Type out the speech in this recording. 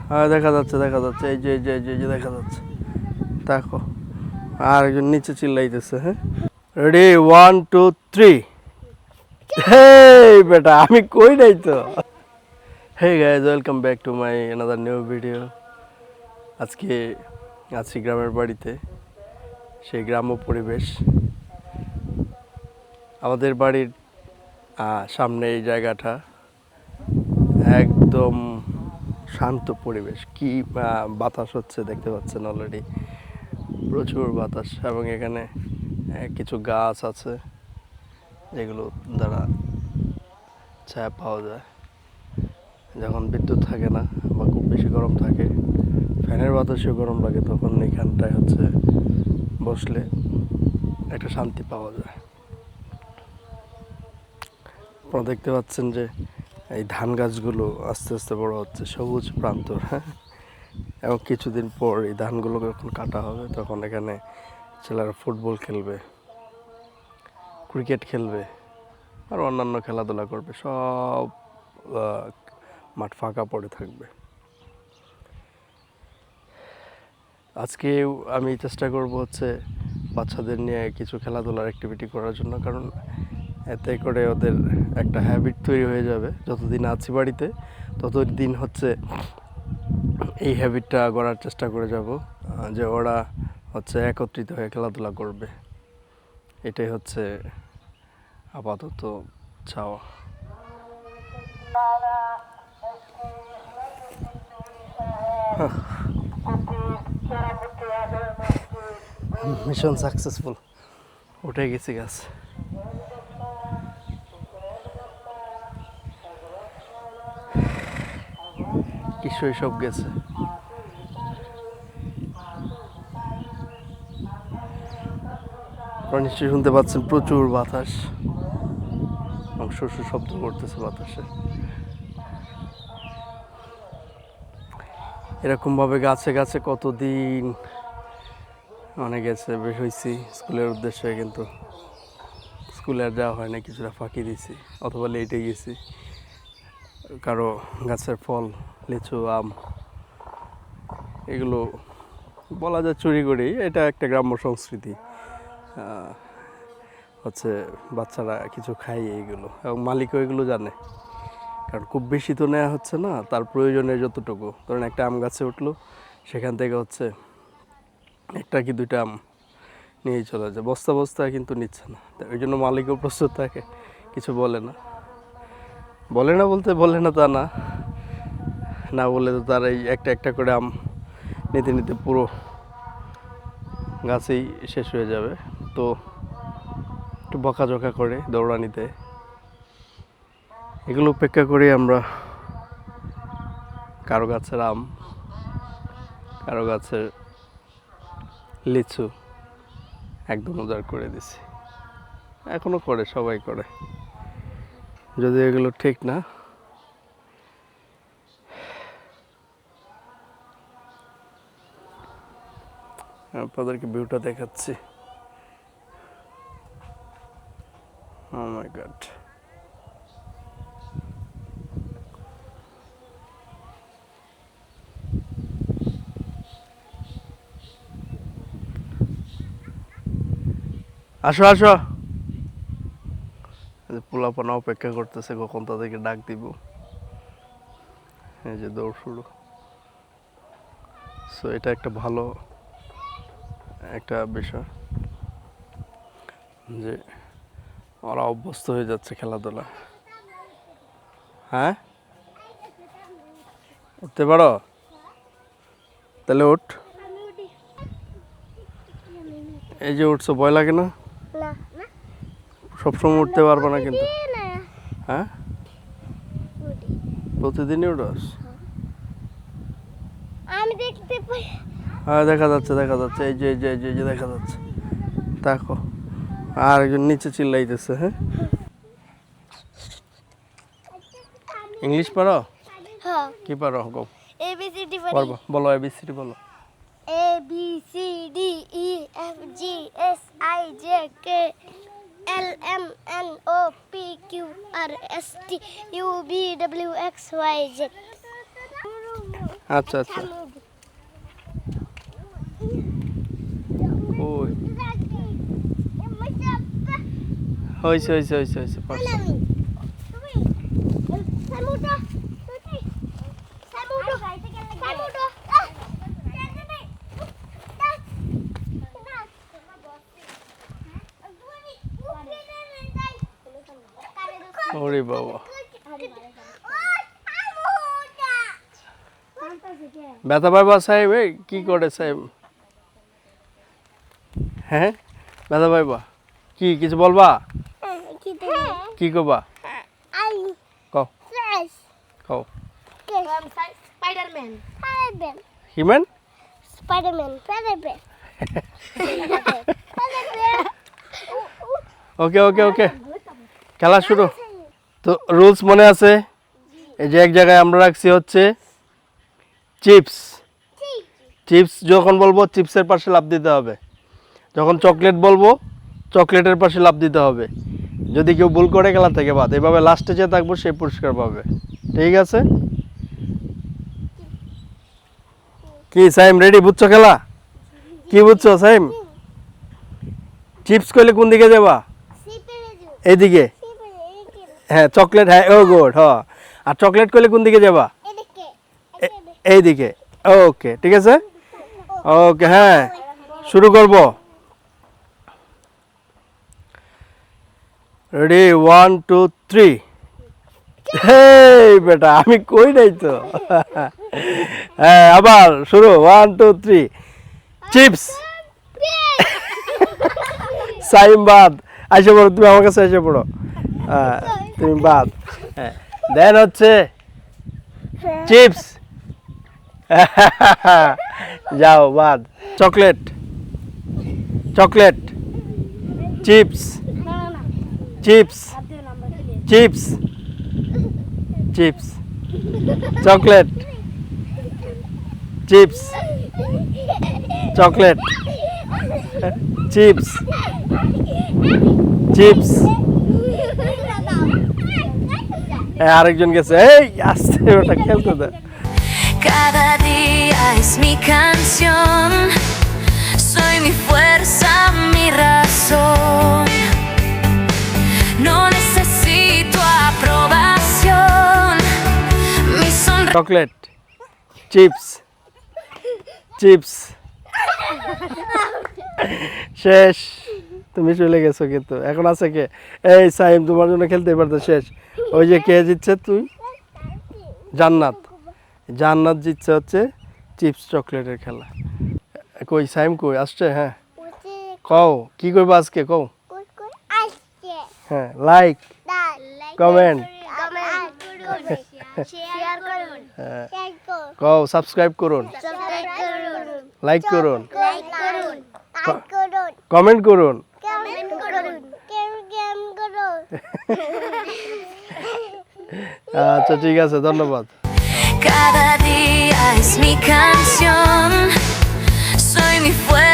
হ্যাঁ দেখা যাচ্ছে এই যে দেখা যাচ্ছে। দেখো আর একজন নিচে চিল্লাইতেছে। হ্যাঁ রেডি 1 2 3। হেই বেটা আমি কই নাই তো। Hey guys welcome back to my another new video. আজকে আছি গ্রামের বাড়িতে, সেই গ্রাম্য পরিবেশ। আমাদের বাড়ির সামনে এই জায়গাটা একদম শান্ত পরিবেশ। কি বাতাস হচ্ছে দেখতে পাচ্ছেন অলরেডি, প্রচুর বাতাস। এবং এখানে কিছু গাছ আছে যেগুলো দ্বারা ছায়া পাওয়া যায় যখন বিদ্যুৎ থাকে না বা খুব বেশি গরম থাকে, ফ্যানের বাতাসেও গরম লাগে, তখন এখানটায় হচ্ছে বসলে একটা শান্তি পাওয়া যায়। আপনারা দেখতে পাচ্ছেন যে এই ধান গাছগুলো আস্তে আস্তে বড় হচ্ছে, সবুজ প্রান্তর। হ্যাঁ, এবং কিছুদিন পর এই ধানগুলো যখন কাটা হবে তখন এখানে ছেলেরা ফুটবল খেলবে, ক্রিকেট খেলবে আর অন্যান্য খেলাধুলা করবে। সব মাঠ ফাঁকা পড়ে থাকবে। আজকে আমি চেষ্টা করব হচ্ছে বাচ্চাদের নিয়ে কিছু খেলাধুলার অ্যাক্টিভিটি করার জন্য, কারণ এতে করে ওদের একটা হ্যাবিট তৈরি হয়ে যাবে। যতদিন আছি বাড়িতে ততদিন হচ্ছে এই হ্যাবিটটা গড়ার চেষ্টা করে যাব, যে ওরা হচ্ছে একত্রিত হয়ে খেলাধুলা করবে। এটাই হচ্ছে আপাতত চাওয়া। মিশন সাকসেসফুল, উঠে গেছি গাছ। কি শৈশব গেছে। আপনারা নিশ্চয়ই শুনতে পাচ্ছেন প্রচুর বাতাস এবং শস্য শব্দ করতেছে বাতাসে। এরকমভাবে গাছে গাছে কতদিন অনেক গেছে, বের হয়েছি স্কুলের উদ্দেশ্যে, কিন্তু স্কুলে আর যাওয়া হয় না, কিছুটা ফাঁকি দিয়েছি অথবা লেটে গেছি। কারো গাছের ফল, লিচু, আম, এগুলো বলা যায় চুরি করি। এটা একটা গ্রাম্য সংস্কৃতি। হচ্ছে বাচ্চারা কিছু খায় এইগুলো, এবং মালিকও এগুলো জানে, কারণ খুব বেশি তো নেওয়া হচ্ছে না, তার প্রয়োজনের যতটুকু। ধরেন একটা আম গাছে উঠলো, সেখান থেকে হচ্ছে একটা কি দুইটা আম নিয়েই চলে যায়, বস্তা বস্তা কিন্তু নিচ্ছে না। ওই জন্য মালিকও প্রস্তুত থাকে, কিছু বলে না বলে না তা না, না বলে তো তার এই একটা একটা করে আম নিতে নিতে পুরো গাছেই শেষ হয়ে যাবে। তো একটু বকাঝকা করে দৌড়ানিতে, এগুলো উপেক্ষা করে আমরা কারো গাছের আম, কারো গাছের লিচু একদম উজাড় করে দিছি। এখনো করে, সবাই করে, যদি এগুলো ঠিক না। আপনাদেরকে ভিউটা দেখাচ্ছি। ও মাই গড, আসো আসো। পোলাপানা অপেক্ষা করতেছে কখন তাদেরকে ডাক দিব। এই যে দৌড় শুরু। সো এটা একটা ভালো একটা বিষয় যে ওরা অভ্যস্ত হয়ে যাচ্ছে খেলাধুলা। হ্যাঁ, উঠতে পারো? তাহলে উঠ। এই যে উঠছো, ভয় লাগে না? সবসময় উঠতে পারবো না কিন্তু। হ্যাঁ, প্রতিদিনই উঠাস? আমি দেখতে পাই। হ্যাঁ দেখা যাচ্ছে এই যে দেখা যাচ্ছে। দেখো আর একজন নিচে চিল্লাইতেছে। হ্যাঁ, ইংলিশ পারো? হ্যাঁ। কি পারো গো? ABCD পারি। বলো ABCD বলো। ABCD EFGHIJ KLMNOPQRST UVWXYZ। আচ্ছা আচ্ছা ওই হয়েছে হয়েছে হয়েছে হয়েছে পারছো। ওরে বাবা ব্যথা পাইবা সাহেব এই কি করে সাহেব হ্যাঁ ব্যথা পাইবা কি কিছু বলবা কি কবা কও কও Spider-Man. হিমেন Spider-Man. ওকে ওকে ওকে খেলা শুরু তো রুলস মনে আছে এই যে এক জায়গায় আমরা রাখছি হচ্ছে চিপস চিপস যখন বলবো চিপসের পাশে লাফ দিতে হবে যখন চকলেট বলবো চকলেটের পাশে লাফ দিতে হবে যদি কেউ ভুল করে খেলা থেকে বাদ এভাবে লাস্টে যে থাকবো সে পুরস্কার পাবে ঠিক আছে কি সাইম রেডি বুঝছো খেলা কি বুঝছো সাইম চিপস কইলে কোন দিকে যাবা এইদিকে হ্যাঁ চকলেট হ্যাঁ ও গুড হ্যাঁ আর চকলেট কইলে কোন দিকে যাবা এইদিকে ওকে ঠিক আছে ওকে হ্যাঁ শুরু করব রেডি 1 2 3 হেই বেটা আমি কই নাই তো হ্যাঁ আবার শুরু 1 2 3 চিপস সাইম বাদ আইসে পড়ো তুমি আমার কাছে এসে পড়ো হ্যাঁ তুমি বাদ হ্যাঁ দেন হচ্ছে চিপস যাও বাদ chocolate chocolate chips chips chips chips chocolate chips chocolate chips chips আরেকজন গেছে এই আস্তে ওটা খেলতে দেন Cada día es mi canción, soy mi fuerza, mi razón. No necesito aprobación, mi sonrisa. Chocolate chips chips শেষ তুমি চলে গেছো কিন্তু এখন আছে কে এই সাইম তোমার জন্য খেলতে পারতো শেষ ওই যে কে জিতছে তুই জান্নাত জান্নাত জিতছে হচ্ছে চিপস চকলেটের খেলা কই সাইম কই আসছে হ্যাঁ কও কি কইবা আজকে কও হ্যাঁ লাইক কমেন্ট কও সাবস্ক্রাইব করুন লাইক করুন কমেন্ট করুন আচ্ছা ঠিক আছে ধন্যবাদ Cada día es mi canción, soy mi fuerza.